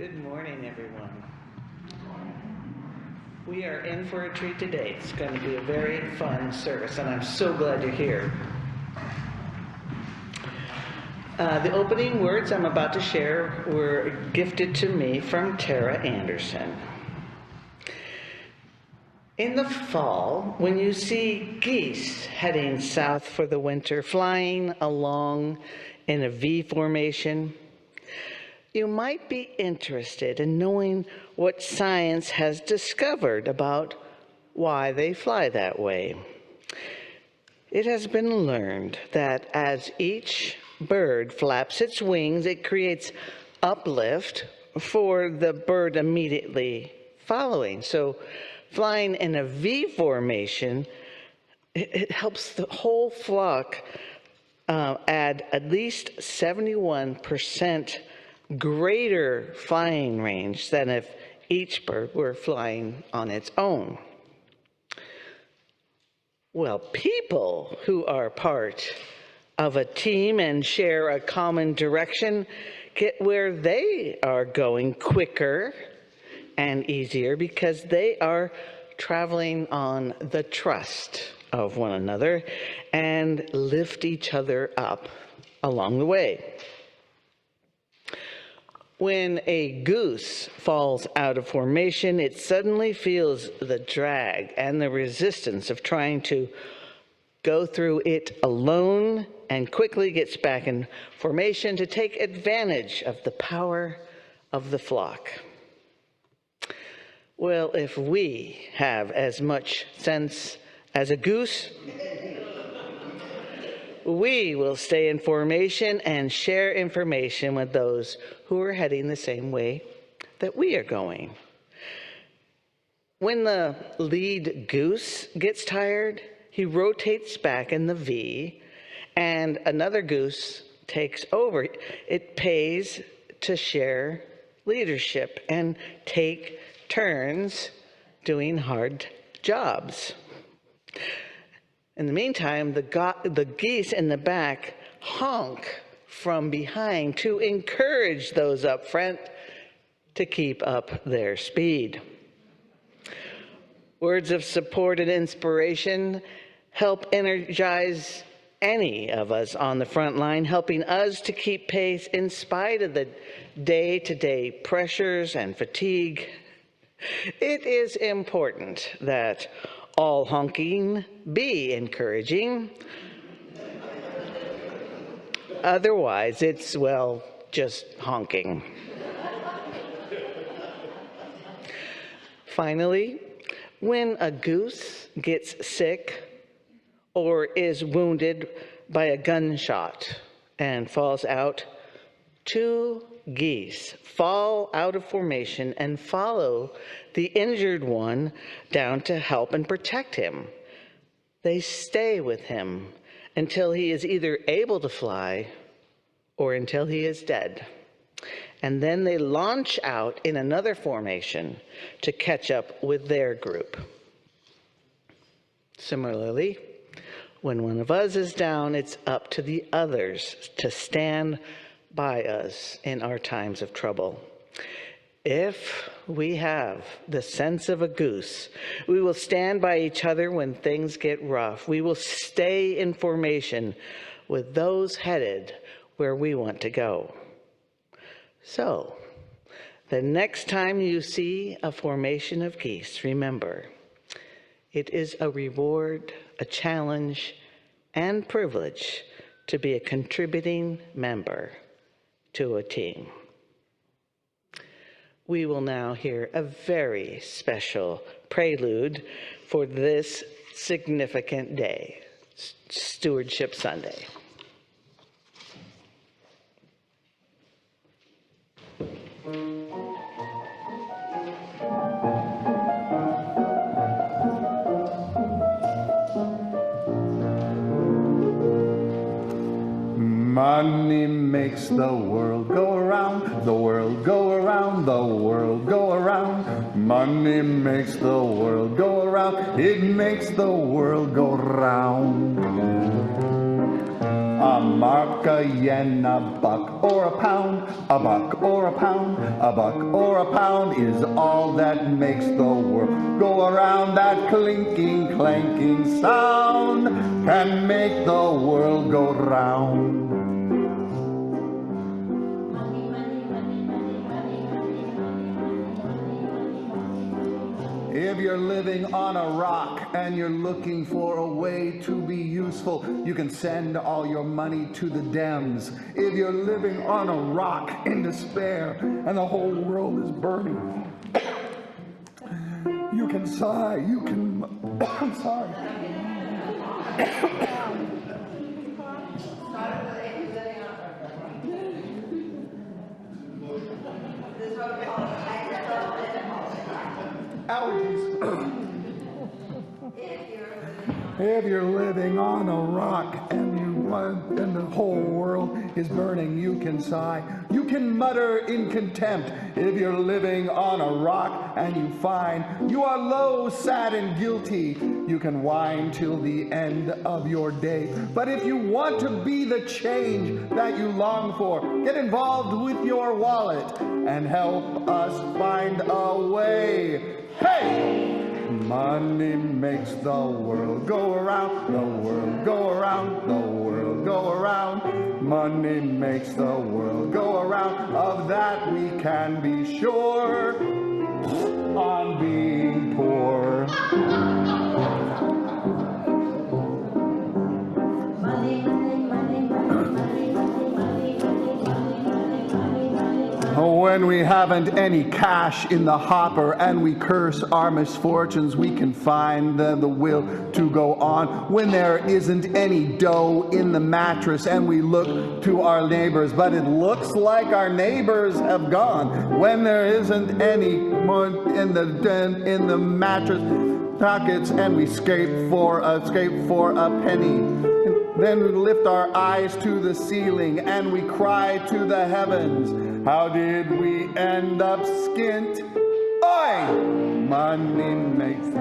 Good morning, everyone. We are in for a treat today. It's going to be a very fun service, and I'm so glad you're here. The opening words I'm about to share were gifted to me from Tara Anderson. In the fall, when you see geese heading south for the winter, flying along in a V formation, you might be interested in knowing what science has discovered about why they fly that way. It has been learned that as each bird flaps its wings, it creates uplift for the bird immediately following. So flying in a V formation, it helps the whole flock add at least 71% greater flying range than if each bird were flying on its own. Well, people who are part of a team and share a common direction get where they are going quicker and easier because they are traveling on the trust of one another and lift each other up along the way. When a goose falls out of formation, it suddenly feels the drag and the resistance of trying to go through it alone and quickly gets back in formation to take advantage of the power of the flock. Well, if we have as much sense as a goose, we will stay in formation and share information with those who are heading the same way that we are going. When the lead goose gets tired, he rotates back in the V, and another goose takes over. It pays to share leadership and take turns doing hard jobs. In the meantime, the geese in the back honk from behind to encourage those up front to keep up their speed. Words of support and inspiration help energize any of us on the front line, helping us to keep pace in spite of the day-to-day pressures and fatigue. It is important that all honking be encouraging. Otherwise, it's, well, just honking. Finally, when a goose gets sick or is wounded by a gunshot and falls out, 2 geese fall out of formation and follow the injured one down to help and protect him. They stay with him until he is either able to fly or until he is dead. And then they launch out in another formation to catch up with their group. Similarly, when one of us is down, it's up to the others to stand by us in our times of trouble. If we have the sense of a goose, we will stand by each other when things get rough. We will stay in formation with those headed where we want to go. So, the next time you see a formation of geese, remember, it is a reward, a challenge, and privilege to be a contributing member to a team. We will now hear a very special prelude for this significant day, Stewardship Sunday. Money makes the world go around, the world go around, the world go around. Money makes the world go around, it makes the world go round. A mark, a yen, a buck, or a pound. A buck or a pound, a buck or a pound is all that makes the world go around. That clinking, clanking sound can make the world go round. If you're living on a rock and you're looking for a way to be useful, you can send all your money to the Dems. If you're living on a rock in despair and the whole world is burning, you can sigh, you can, I'm sorry. Allergies. If you're living on a rock and the whole world is burning, you can sigh. You can mutter in contempt. If you're living on a rock and you find you are low, sad, and guilty, you can whine till the end of your day. But if you want to be the change that you long for, get involved with your wallet and help us find a way. Hey! Money makes the world go around, the world go around, the world go around. Money makes the world go around, of that we can be sure, on being poor. When we haven't any cash in the hopper and we curse our misfortunes, we can find the will to go on. When there isn't any dough in the mattress and we look to our neighbors, but it looks like our neighbors have gone. When there isn't any more in the mattress pockets and we escape for a penny. Then we lift our eyes to the ceiling and we cry to the heavens. How did we end up skint? Oi! Money makes the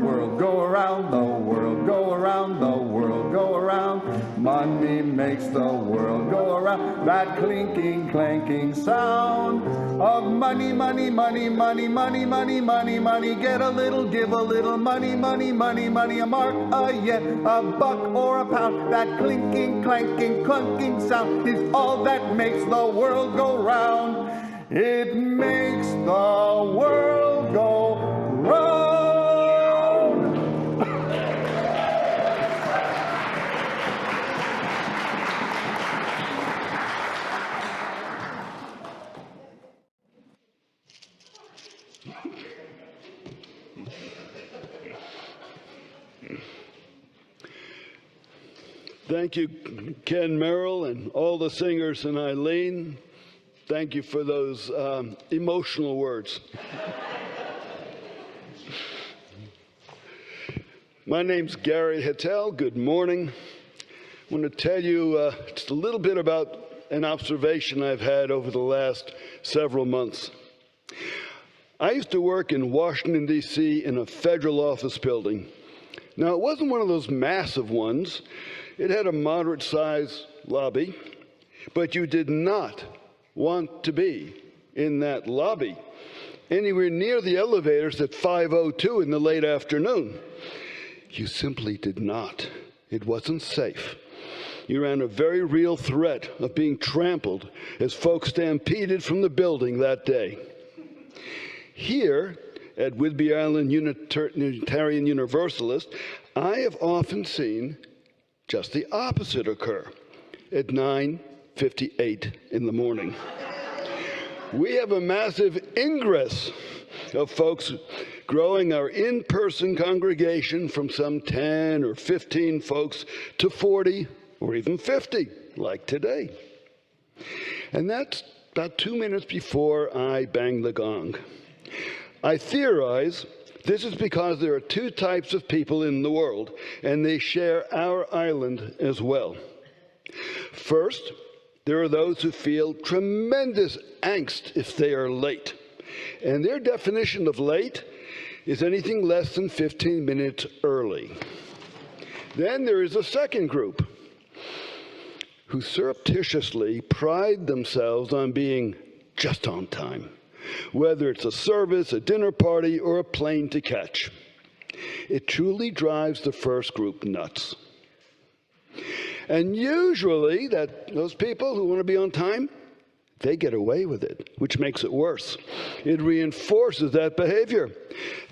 world go around, the world go around, the world go around. Money makes the world go around. That clinking, clanking sound of money, money, money, money, money, money, money, money. Get a little, give a little, money, money, money, money. A mark, a yen, a buck, or a pound. That clinking, clanking, clunking sound is all that makes the world go round. It makes the world go round. Thank you, Ken Merrill, and all the singers, and Eileen. Thank you for those emotional words. My name's Gary Hittel. Good morning. I want to tell you just a little bit about an observation I've had over the last several months. I used to work in Washington, D.C. in a federal office building. Now, it wasn't one of those massive ones. It had a moderate-sized lobby, but you did not want to be in that lobby anywhere near the elevators at 5:02 in the late afternoon. You simply did not. It wasn't safe. You ran a very real threat of being trampled as folks stampeded from the building that day. Here at Whidbey Island Unitarian Universalist, I have often seen just the opposite occur at 9:58 in the morning. We have a massive ingress of folks growing our in-person congregation from some 10 or 15 folks to 40 or even 50, like today. And that's about 2 minutes before I bang the gong. I theorize this is because there are two types of people in the world, and they share our island as well. First, there are those who feel tremendous angst if they are late. And their definition of late is anything less than 15 minutes early. Then there is a second group. who surreptitiously pride themselves on being just on time, whether it's a service, a dinner party, or a plane to catch. It truly drives the first group nuts. And usually, those people who want to be on time, they get away with it, which makes it worse. It reinforces that behavior.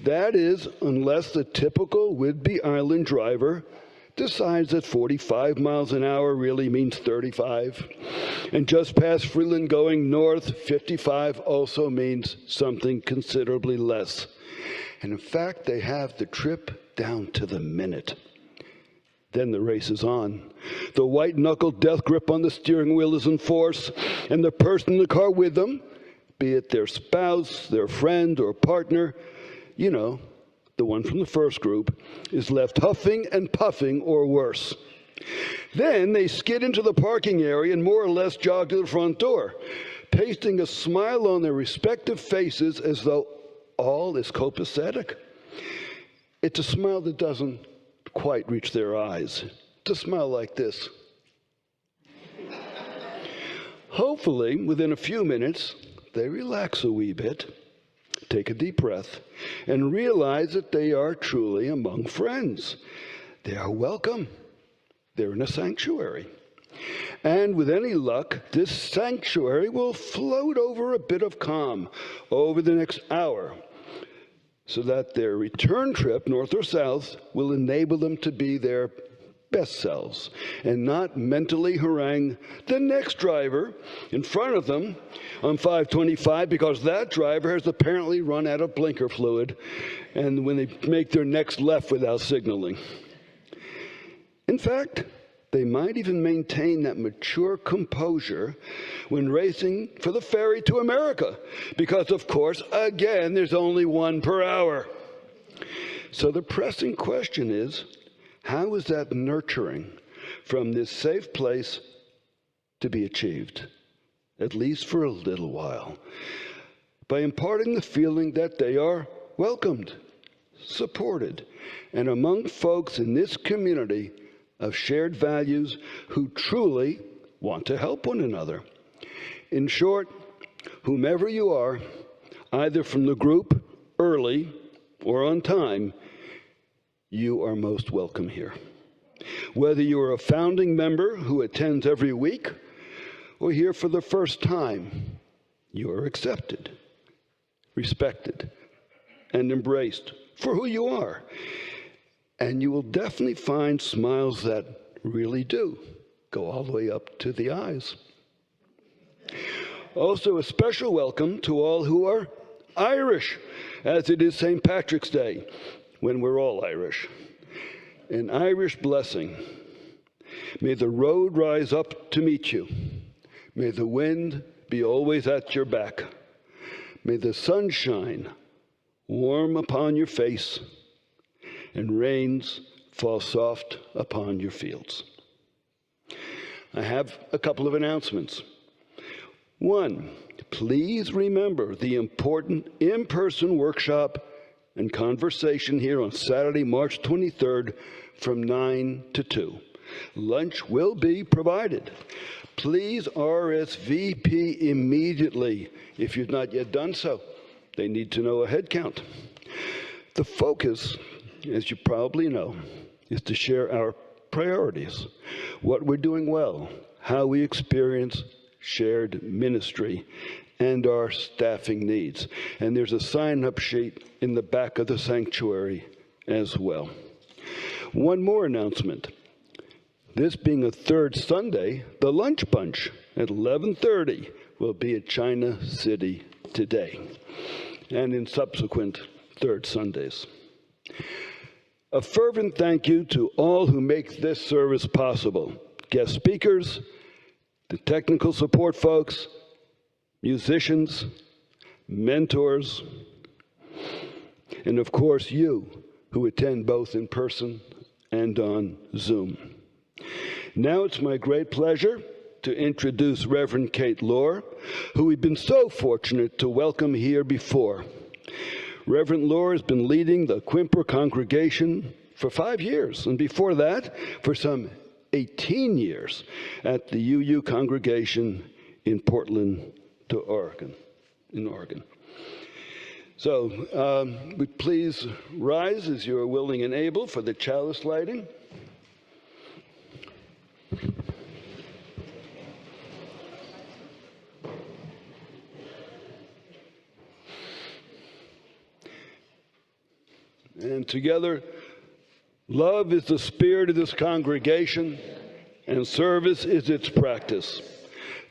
That is, unless the typical would-be island driver decides that 45 miles an hour really means 35. And just past Freeland going north, 55 also means something considerably less. And in fact, they have the trip down to the minute. Then the race is on. The white-knuckled death grip on the steering wheel is in force, and the person in the car with them, be it their spouse, their friend, or partner, you know, the one from the first group, is left huffing and puffing or worse. Then they skid into the parking area and more or less jog to the front door, pasting a smile on their respective faces as though all is copacetic. It's a smile that doesn't quite reach their eyes. It's a smile like this. Hopefully, within a few minutes, they relax a wee bit, take a deep breath, and realize that they are truly among friends. They are welcome. They're in a sanctuary. And with any luck, this sanctuary will float over a bit of calm over the next hour, so that their return trip, north or south, will enable them to be their best selves and not mentally harangue the next driver in front of them on 525 because that driver has apparently run out of blinker fluid and when they make their next left without signaling. In fact, they might even maintain that mature composure when racing for the ferry to America, because, of course, again, there's only 1 per hour. So the pressing question is, how is that nurturing from this safe place to be achieved, at least for a little while, by imparting the feeling that they are welcomed, supported, and among folks in this community of shared values who truly want to help one another. In short, whomever you are, either from the group, early, or on time, you are most welcome here. Whether you are a founding member who attends every week, or here for the first time, you are accepted, respected, and embraced for who you are. And you will definitely find smiles that really do go all the way up to the eyes. Also, a special welcome to all who are Irish, as it is St. Patrick's Day, when we're all Irish. An Irish blessing. May the road rise up to meet you. May the wind be always at your back. May the sun shine warm upon your face, and rains fall soft upon your fields. I have a couple of announcements. One, please remember the important in-person workshop and conversation here on Saturday, March 23rd from 9 to 2. Lunch will be provided. Please RSVP immediately if you've not yet done so. They need to know a head count. The focus, as you probably know, is to share our priorities, what we're doing well, how we experience shared ministry, and our staffing needs. And there's a sign-up sheet in the back of the sanctuary as well. One more announcement. This being a third Sunday, the Lunch Bunch at 11:30 will be at China City today and in subsequent third Sundays. A fervent thank you to all who make this service possible. Guest speakers, the technical support folks, musicians, mentors, and of course you who attend both in person and on Zoom. Now it's my great pleasure to introduce Reverend Kate Lohr, who we've been so fortunate to welcome here before. Reverend Lohr has been leading the Quimper congregation for 5 years, and before that, for some 18 years at the UU congregation in Portland, Oregon. So, would you please rise as you are willing and able for the chalice lighting. And together, love is the spirit of this congregation, and service is its practice.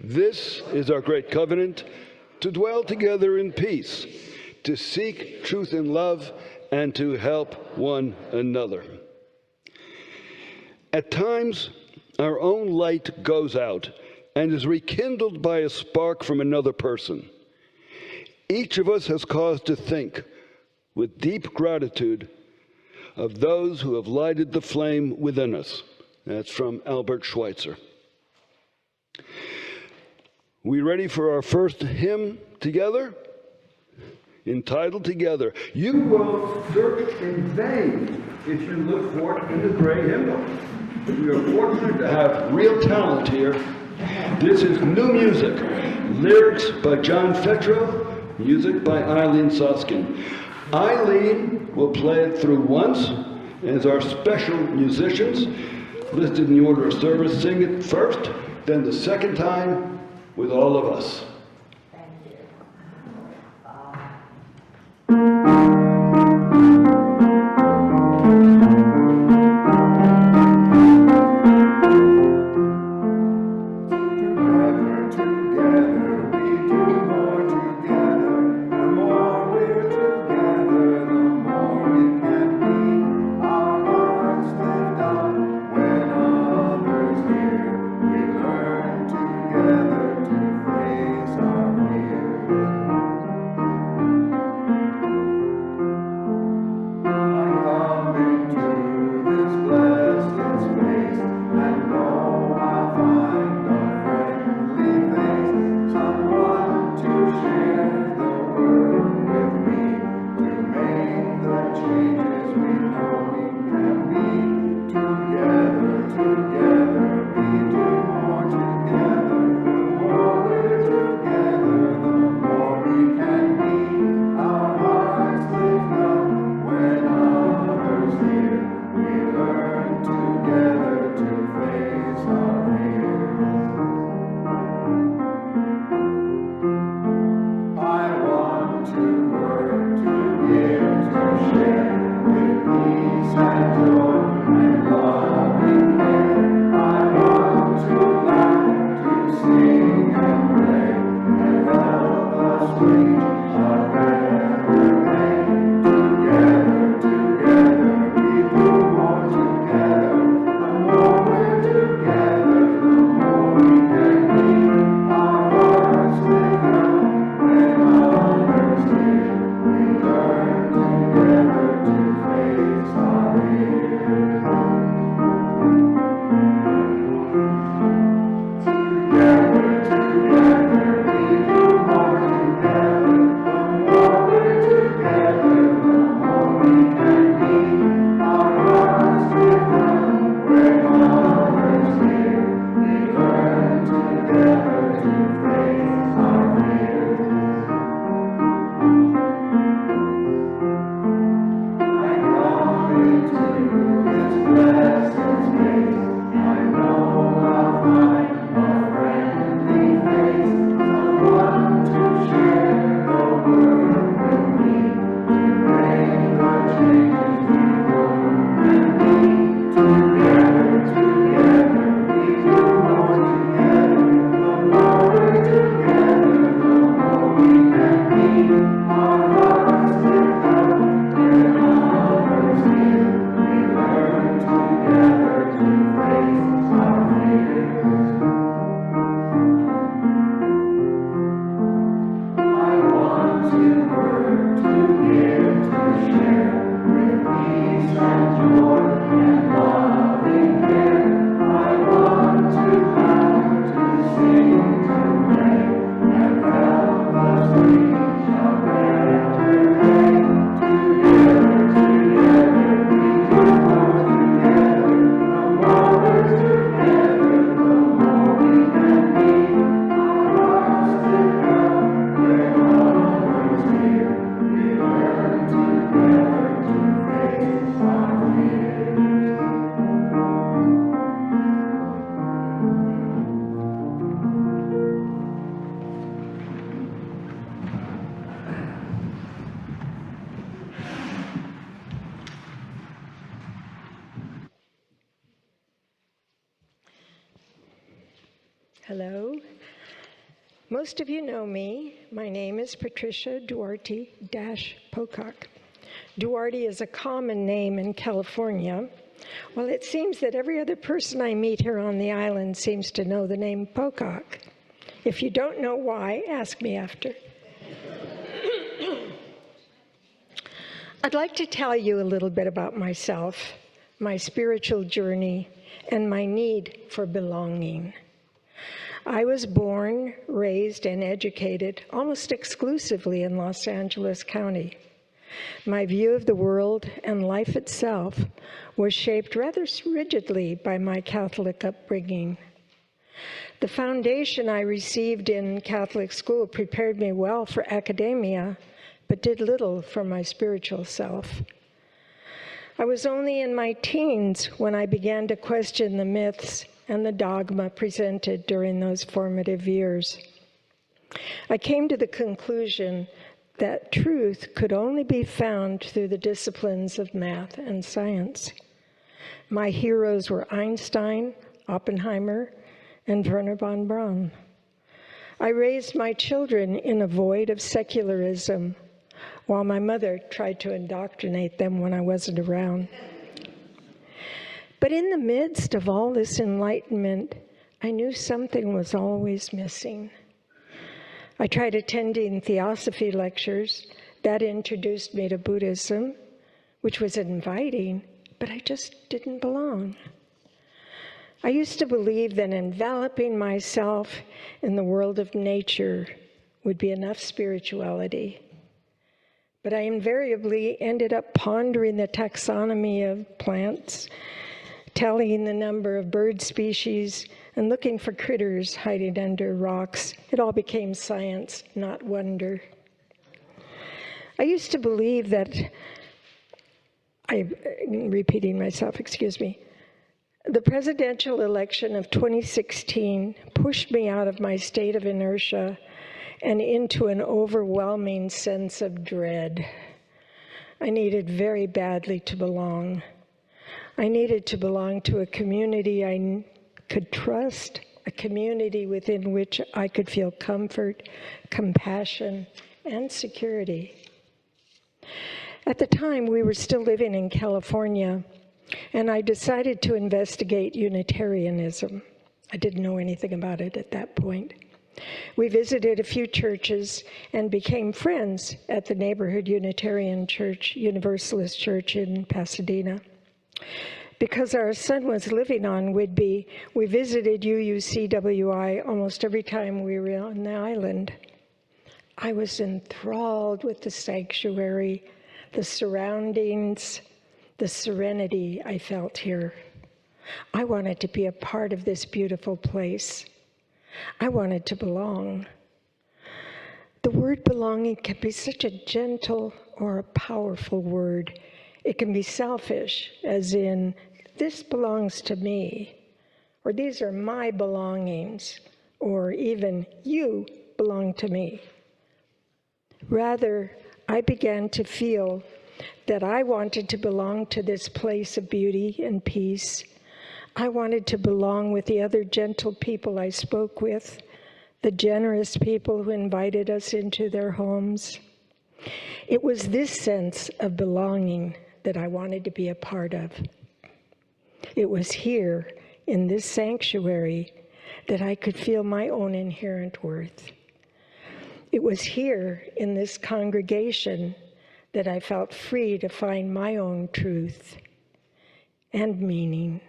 This is our great covenant, to dwell together in peace, to seek truth in love, and to help one another. At times, our own light goes out and is rekindled by a spark from another person. Each of us has cause to think, with deep gratitude, of those who have lighted the flame within us. That's from Albert Schweitzer. We ready for our first hymn together? Entitled Together. You will search in vain if you look for it in the gray hymnal. We are fortunate to have real talent here. This is new music. Lyrics by John Fetro, music by Eileen Soskin. Eileen will play it through once as our special musicians, listed in the order of service, sing it first, then the second time with all of us. Peace. Hello. Most of you know me. My name is Patricia Duarte-Pocock. Duarte is a common name in California. Well, it seems that every other person I meet here on the island seems to know the name Pocock. If you don't know why, ask me after. I'd like to tell you a little bit about myself, my spiritual journey, and my need for belonging. I was born, raised, and educated almost exclusively in Los Angeles County. My view of the world and life itself was shaped rather rigidly by my Catholic upbringing. The foundation I received in Catholic school prepared me well for academia, but did little for my spiritual self. I was only in my teens when I began to question the myths and the dogma presented during those formative years. I came to the conclusion that truth could only be found through the disciplines of math and science. My heroes were Einstein, Oppenheimer, and Wernher von Braun. I raised my children in a void of secularism, while my mother tried to indoctrinate them when I wasn't around. But in the midst of all this enlightenment, I knew something was always missing. I tried attending theosophy lectures. That introduced me to Buddhism, which was inviting, but I just didn't belong. I used to believe that enveloping myself in the world of nature would be enough spirituality. But I invariably ended up pondering the taxonomy of plants, tallying the number of bird species, and looking for critters hiding under rocks. It all became science, not wonder. I used to believe that, I'm repeating myself, excuse me, the presidential election of 2016 pushed me out of my state of inertia and into an overwhelming sense of dread. I needed very badly to belong. I needed to belong to a community I could trust, a community within which I could feel comfort, compassion, and security. At the time, we were still living in California, and I decided to investigate Unitarianism. I didn't know anything about it at that point. We visited a few churches and became friends at the neighborhood Unitarian Church, Universalist Church in Pasadena. Because our son was living on Whidbey, we visited UUCWI almost every time we were on the island. I was enthralled with the sanctuary, the surroundings, the serenity I felt here. I wanted to be a part of this beautiful place. I wanted to belong. The word belonging can be such a gentle or a powerful word. It can be selfish, as in, this belongs to me, or these are my belongings, or even, you belong to me. Rather, I began to feel that I wanted to belong to this place of beauty and peace. I wanted to belong with the other gentle people I spoke with, the generous people who invited us into their homes. It was this sense of belonging that I wanted to be a part of. It was here, in this sanctuary, that I could feel my own inherent worth. It was here, in this congregation, that I felt free to find my own truth and meaning,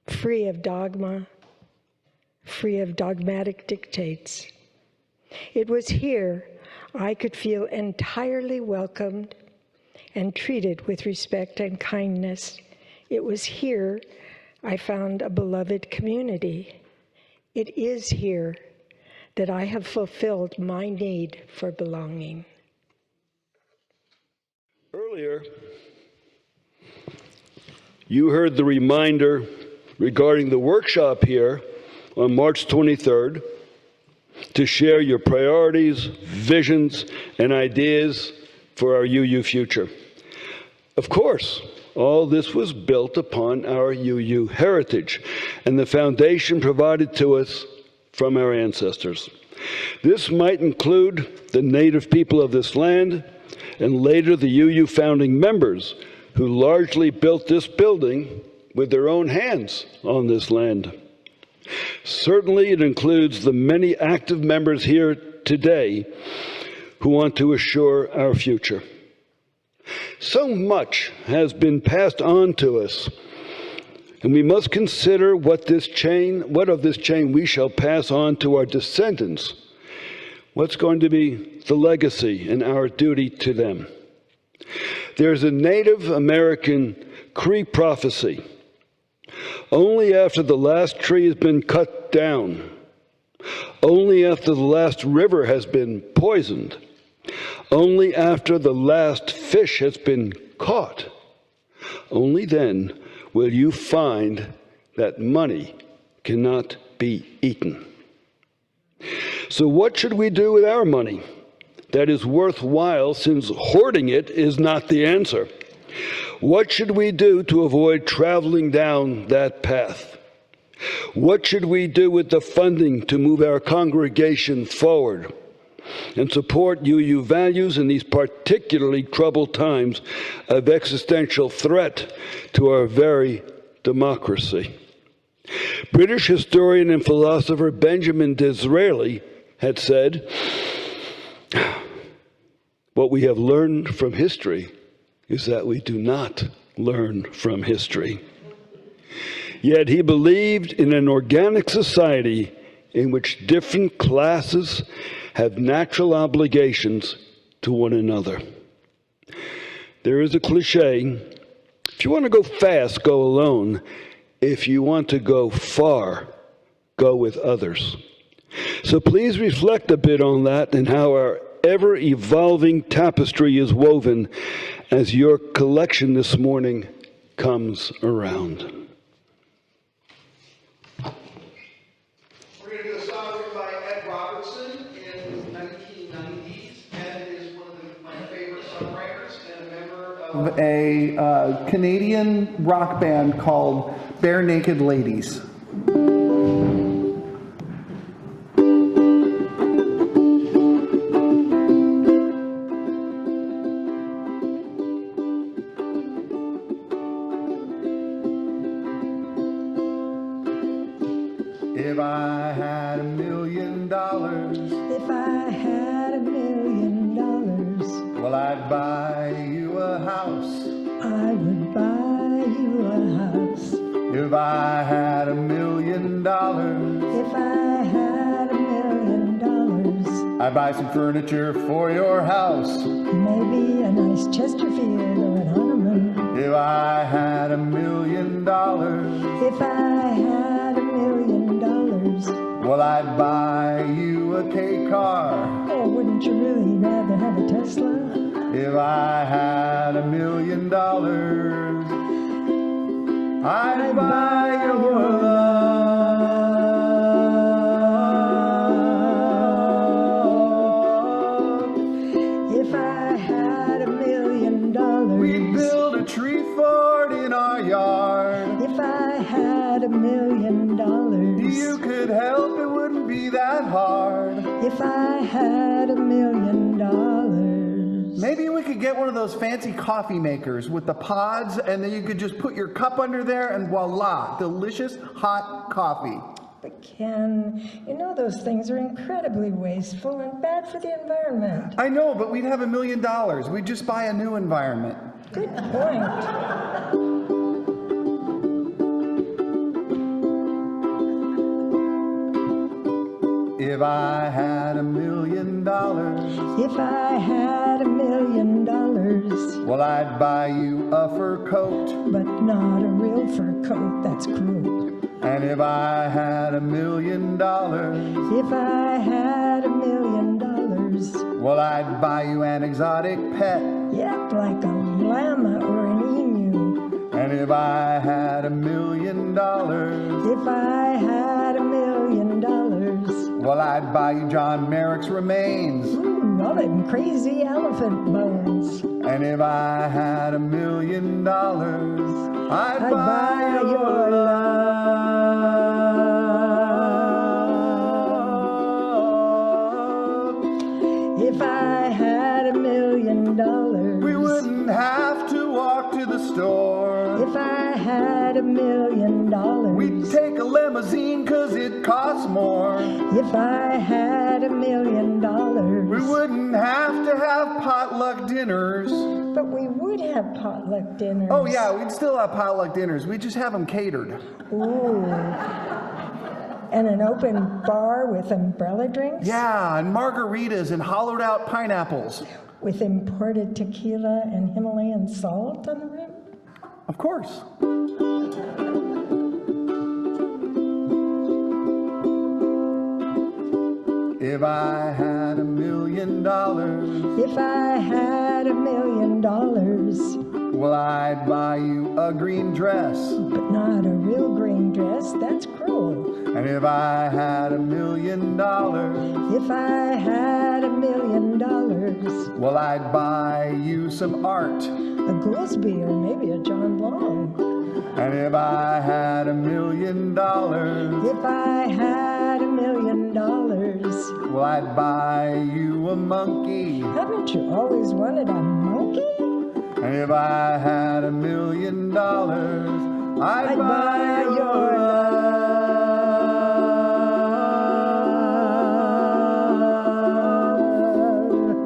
free of dogma, free of dogmatic dictates. It was here I could feel entirely welcomed and treated with respect and kindness. It was here I found a beloved community. It is here that I have fulfilled my need for belonging. Earlier, you heard the reminder regarding the workshop here on March 23rd to share your priorities, visions, and ideas for our UU future. Of course, all this was built upon our UU heritage and the foundation provided to us from our ancestors. This might include the native people of this land and later the UU founding members who largely built this building with their own hands on this land. Certainly it includes the many active members here today who want to assure our future. So much has been passed on to us, and we must consider what of this chain we shall pass on to our descendants. What's going to be the legacy and our duty to them? There's a Native American Cree prophecy. Only after the last tree has been cut down, only after the last river has been poisoned, only after the last fish has been caught, only then will you find that money cannot be eaten. So what should we do with our money that is worthwhile, since hoarding it is not the answer? What should we do to avoid traveling down that path? What should we do with the funding to move our congregation forward and support UU values in these particularly troubled times of existential threat to our very democracy? British historian and philosopher Benjamin Disraeli had said, "What we have learned from history is that we do not learn from history." Yet he believed in an organic society in which different classes have natural obligations to one another. There is a cliche, if you want to go fast, go alone. If you want to go far, go with others. So please reflect a bit on that and how our ever-evolving tapestry is woven as your collection this morning comes around. We're going to do a song written by Ed Robertson in 1990s. Ed is one of my favorite songwriters and a member of a Canadian rock band called Bare Naked Ladies. If I had $1 million, If I had $1 million, well, I'd buy you a house. I would buy you a house. If I had $1 million, If I had $1 million, I'd buy some furniture for your house. maybe a nice Chesterfield or an ornament. If I had $1 million, If I had $1 million, well, I'd buy you a K car. oh, wouldn't you really rather have a Tesla? If I had $1 million, I'd buy your love. If I had $1 million, We'd build a tree fort in our yard. If I had $1 million, You could help, it wouldn't be that hard. if I had $1 million. Maybe we could get one of those fancy coffee makers with the pods, and then you could just put your cup under there and voila, delicious hot coffee. But Ken, you know those things are incredibly wasteful and bad for the environment. I know, but we'd have $1 million. We'd just buy a new environment. Good point. If I had $1 million, If I had $1 million, well, I'd buy you a fur coat. but not a real fur coat, that's cruel. And if I had $1 million, If I had $1 million, well, I'd buy you an exotic pet. yep, like a llama or an emu. And if I had $1 million, If I had $1 million, well, I'd buy you John Merrick's remains. all them crazy elephant bones. And if I had $1 million, I'd I'd buy buy your your love. store. If I had $1 million, We'd take a limousine 'cause it costs more. if I had $1 million, We wouldn't have to have potluck dinners. but we would have potluck dinners. Oh yeah, we'd still have potluck dinners. We'd just have them catered. Ooh. And an open bar with umbrella drinks? Yeah, and margaritas and hollowed out pineapples. With imported tequila and Himalayan salt on the rim? Of course. If I had $1 million, If I had $1 million, well, I'd buy you a green dress. but not a real green dress, that's cruel. And if I had $1 million, If I had $1 million, well, I'd buy you some art. a Goolsby or maybe a John Long. And if I had $1 million, If I had $1 million, well, I'd buy you a monkey. haven't you always wanted a monkey? And if I had $1 million, I'd buy your love.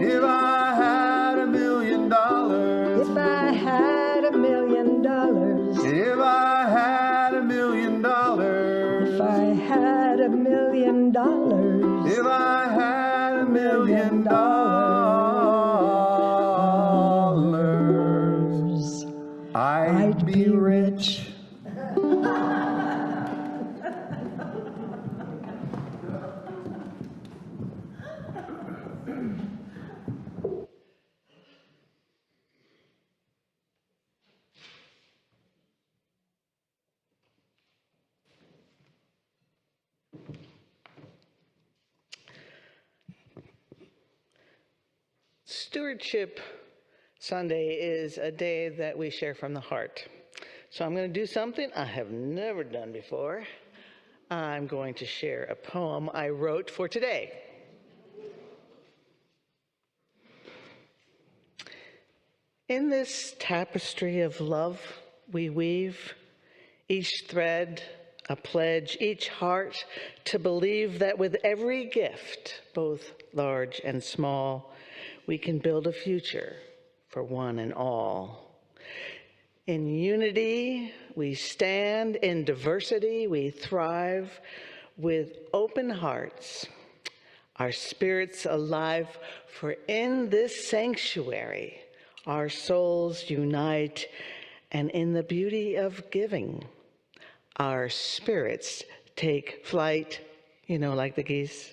If I had $1 million, If I had $1 million, if I had $1 million, if I had $1 million, if I had $1 million, I'd be rich. Stewardship Sunday is a day that we share from the heart. So I'm going to do something I have never done before. I'm going to share a poem I wrote for today. In this tapestry of love we weave, each thread a pledge, each heart to believe that with every gift, both large and small, we can build a future for one and all. In unity, we stand. In diversity, we thrive. With open hearts, our spirits alive. For in this sanctuary, our souls unite. And in the beauty of giving, our spirits take flight, like the geese.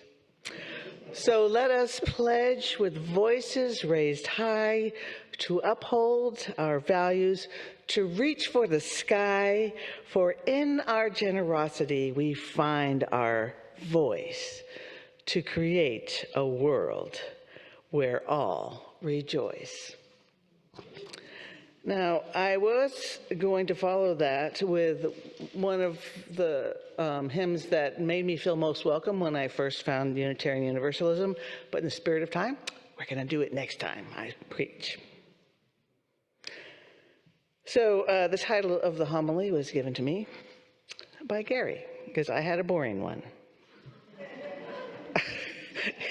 So let us pledge with voices raised high to uphold our values, to reach for the sky, for in our generosity we find our voice to create a world where all rejoice. Now, I was going to follow that with one of the hymns that made me feel most welcome when I first found Unitarian Universalism, but in the spirit of time, we're going to do it next time I preach. So the title of the homily was given to me by Gary, because I had a boring one.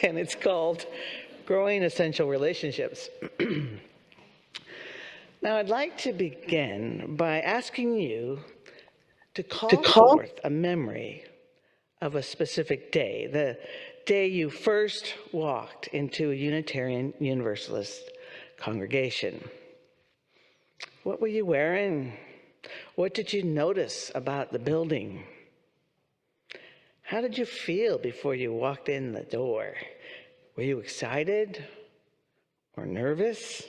And it's called Growing Essential Relationships. Now, I'd like to begin by asking you to call forth a memory of a specific day, the day you first walked into a Unitarian Universalist congregation. What were you wearing? What did you notice about the building? How did you feel before you walked in the door? Were you excited or nervous?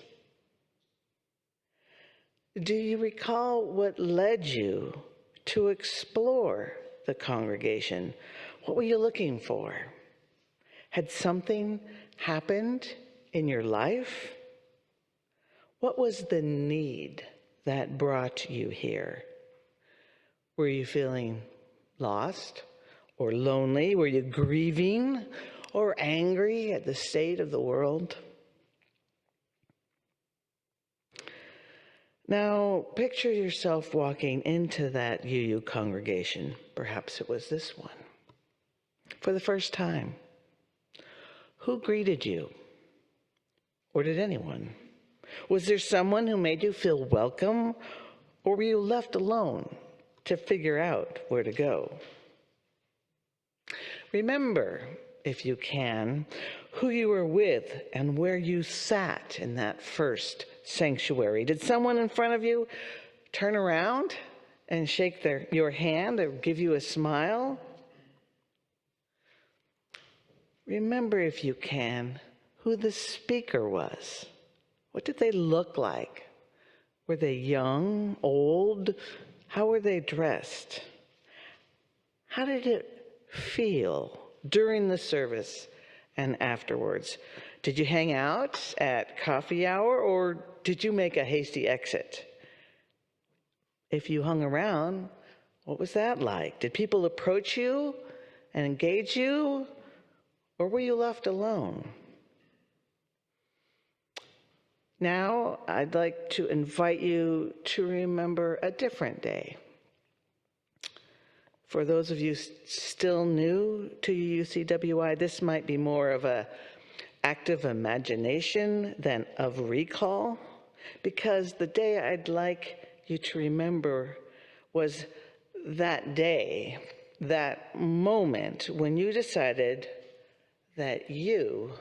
Do you recall what led you to explore the congregation? What were you looking for? Had something happened in your life? What was the need that brought you here? Were you feeling lost or lonely? Were you grieving or angry at the state of the world? Now, picture yourself walking into that UU congregation. Perhaps it was this one. For the first time. Who greeted you? Or did anyone? Was there someone who made you feel welcome? Or were you left alone to figure out where to go? Remember, if you can, who you were with and where you sat in that first sanctuary. Did someone in front of you turn around and shake your hand or give you a smile? Remember, if you can, who the speaker was. What did they look like? Were they young, old? How were they dressed? How did it feel during the service and afterwards? Did you hang out at coffee hour or did you make a hasty exit? If you hung around, what was that like? Did people approach you and engage you, or were you left alone? Now, I'd like to invite you to remember a different day. For those of you still new to UUCWI, this might be more of an active imagination than of recall, because the day I'd like you to remember was that day, that moment when you decided that you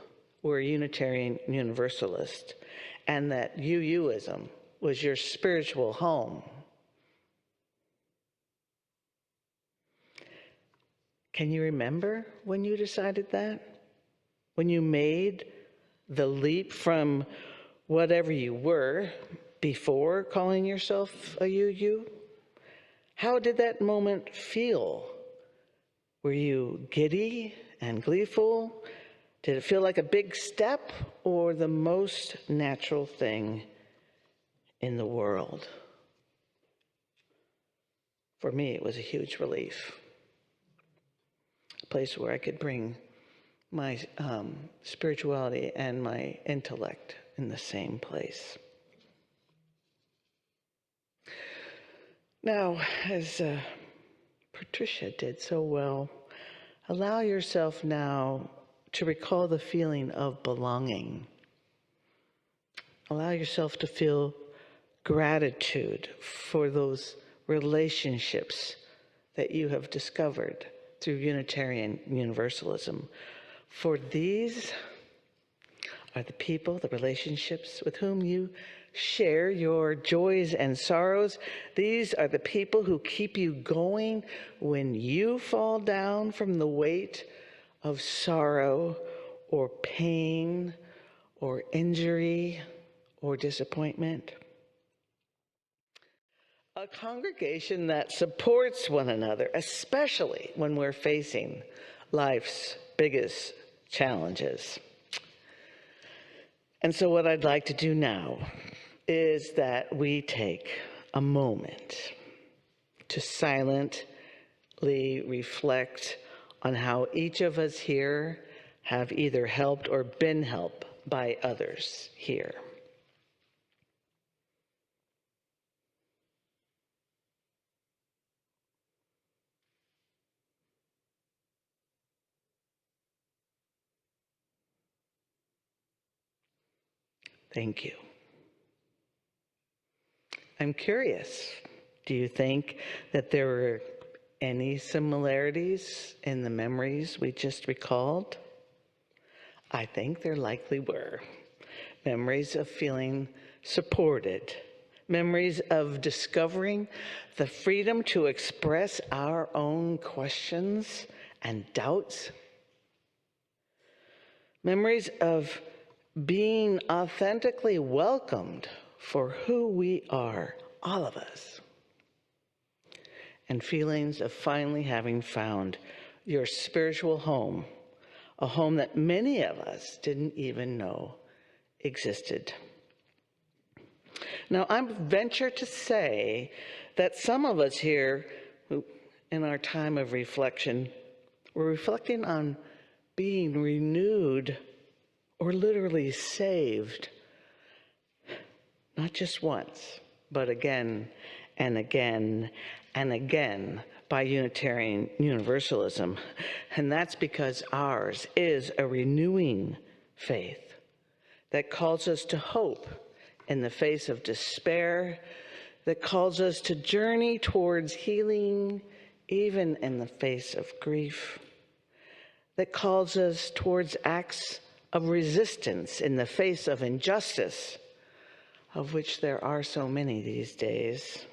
were a Unitarian Universalist and that UUism was your spiritual home. Can you remember when you decided that? When you made the leap from whatever you were before calling yourself a UU? How did that moment feel? Were you giddy and gleeful? Did it feel like a big step or the most natural thing in the world? For me, it was a huge relief. A place where I could bring my spirituality and my intellect in the same place. Now, as Patricia did so well, allow yourself now to recall the feeling of belonging. Allow yourself to feel gratitude for those relationships that you have discovered through Unitarian Universalism. For these are the people, the relationships with whom you share your joys and sorrows. These are the people who keep you going when you fall down from the weight of sorrow or pain or injury or disappointment. A congregation that supports one another, especially when we're facing life's biggest challenges. And so what I'd like to do now is that we take a moment to silently reflect on how each of us here have either helped or been helped by others here. Thank you. I'm curious, do you think that there were any similarities in the memories we just recalled? I think there likely were. Memories of feeling supported, memories of discovering the freedom to express our own questions and doubts, memories of being authentically welcomed for who we are, all of us, and feelings of finally having found your spiritual home, a home that many of us didn't even know existed. Now, I venture to say that some of us here, who, in our time of reflection, we're reflecting on being renewed or literally saved, not just once, but again and again and again by Unitarian Universalism. And that's because ours is a renewing faith that calls us to hope in the face of despair, that calls us to journey towards healing even in the face of grief, that calls us towards acts of resistance in the face of injustice, of which there are so many these days,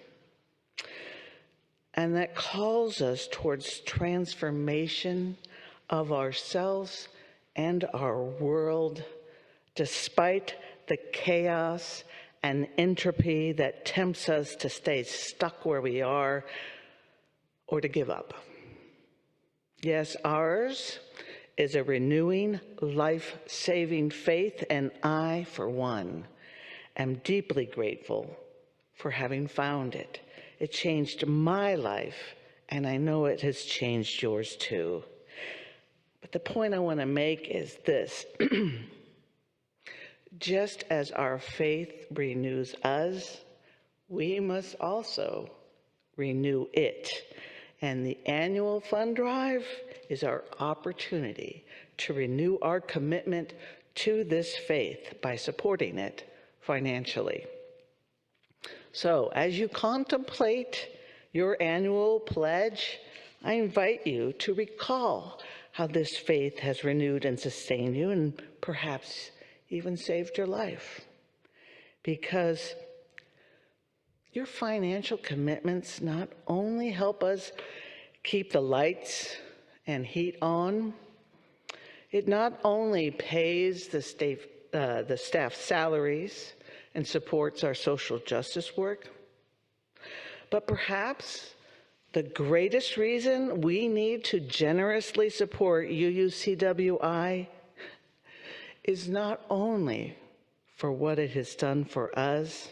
and that calls us towards transformation of ourselves and our world, despite the chaos and entropy that tempts us to stay stuck where we are or to give up. Yes, ours is a renewing, life-saving faith, and I, for one, am deeply grateful for having found it. It changed my life, and I know it has changed yours too. But the point I want to make is this. Just as our faith renews us, we must also renew it. And the annual fund drive is our opportunity to renew our commitment to this faith by supporting it financially. So, as you contemplate your annual pledge, I invite you to recall how this faith has renewed and sustained you, and perhaps even saved your life. Because your financial commitments not only help us keep the lights and heat on, it not only pays the staff salaries and supports our social justice work, but perhaps the greatest reason we need to generously support UUCWI is not only for what it has done for us,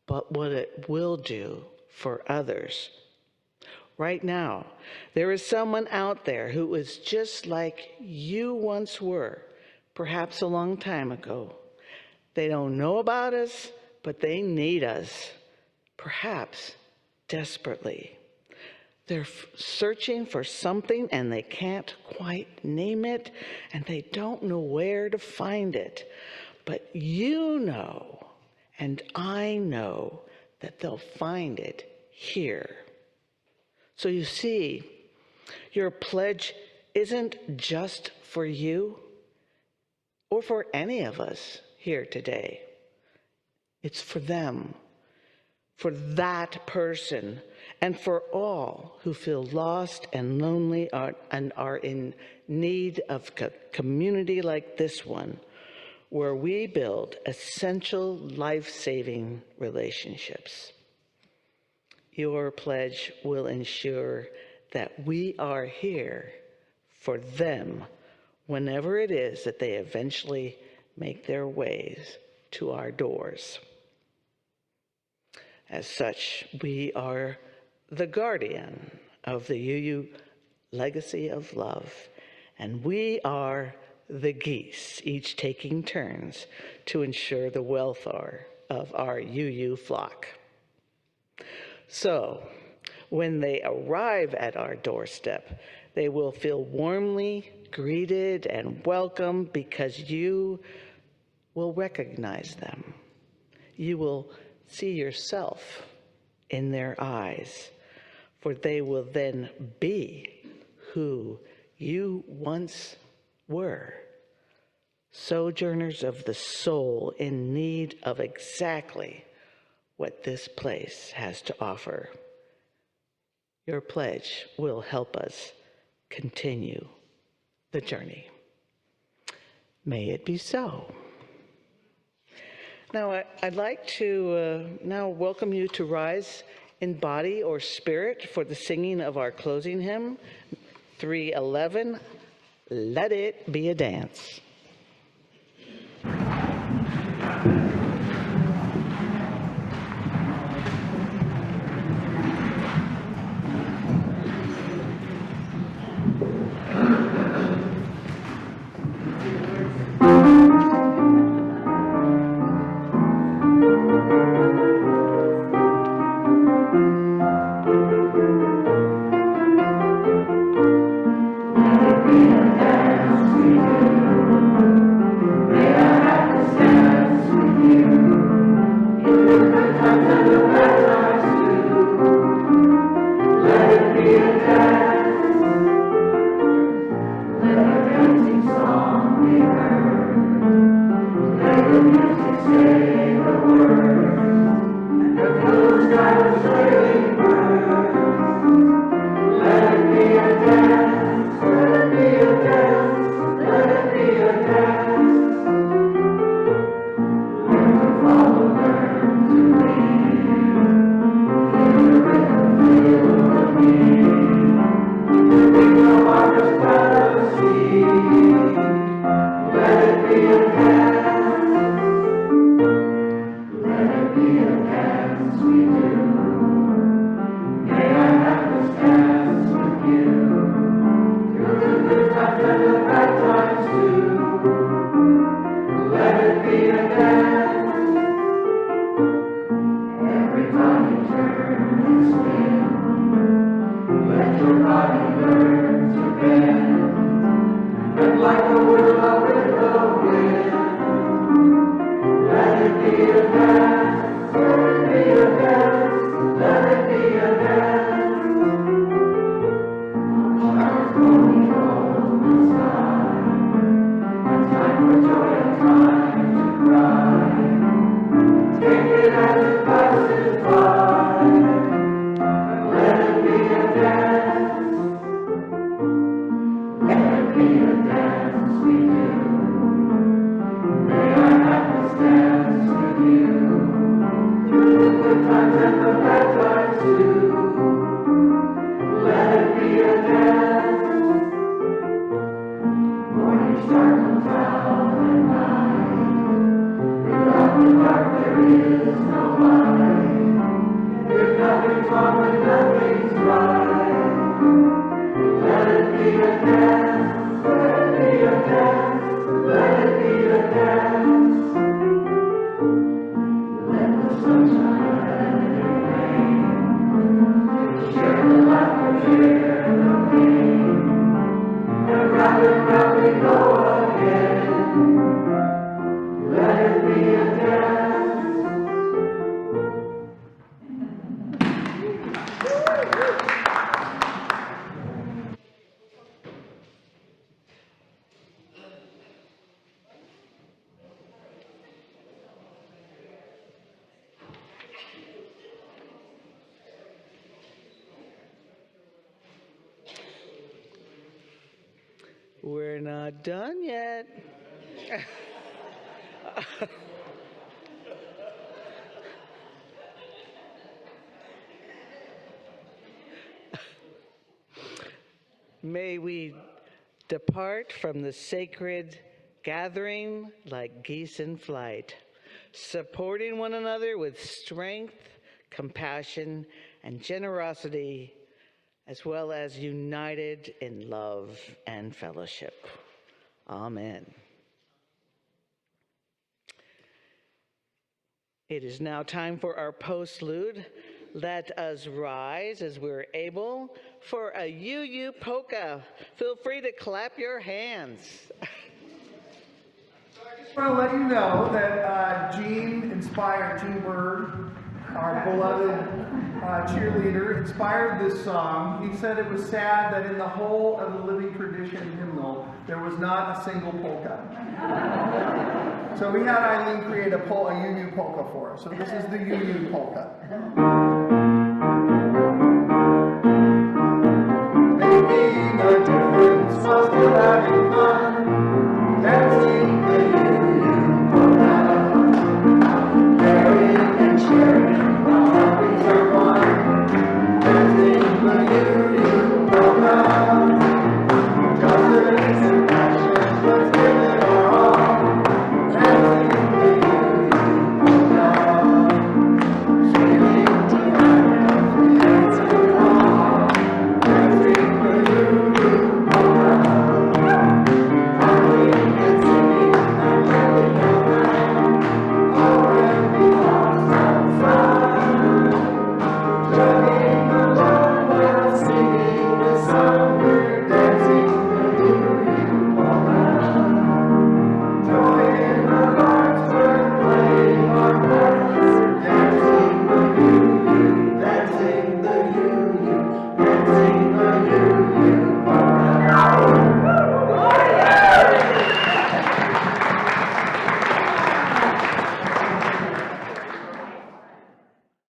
but what it will do for others. Right now, there is someone out there who is just like you once were, perhaps a long time ago. They don't know about us, but they need us, perhaps desperately. They're searching for something and they can't quite name it, and they don't know where to find it. But you know, and I know, that they'll find it here. So you see, your pledge isn't just for you or for any of us here today. It's for them, for that person, and for all who feel lost and lonely and are in need of a community like this one, where we build essential life-saving relationships. Your pledge will ensure that we are here for them whenever it is that they eventually make their ways to our doors. As such, we are the guardian of the UU legacy of love, and we are the geese, each taking turns to ensure the welfare of our UU flock. So, when they arrive at our doorstep, they will feel warmly greeted and welcomed because you will recognize them. You will see yourself in their eyes, for they will then be who you once were, sojourners of the soul in need of exactly what this place has to offer. Your pledge will help us continue the journey. May it be so. Now, I'd like to now welcome you to rise in body or spirit for the singing of our closing hymn, 311, Let It Be a Dance. We're not done yet. May we depart from the sacred gathering like geese in flight, supporting one another with strength, compassion, and generosity, as well as united in love and fellowship. Amen. It is now time for our postlude. Let us rise as we're able for a UU polka. Feel free to clap your hands. I just want to let you know that Gene Bird, our beloved cheerleader, inspired this song. He said it was sad that in the whole of the Living Tradition hymnal, there was not a single polka. So we had Eileen create a UU polka for us. So this is the UU polka. Making a difference while still having fun, dancing the UU polka, caring and sharing while happy are one, dancing the UU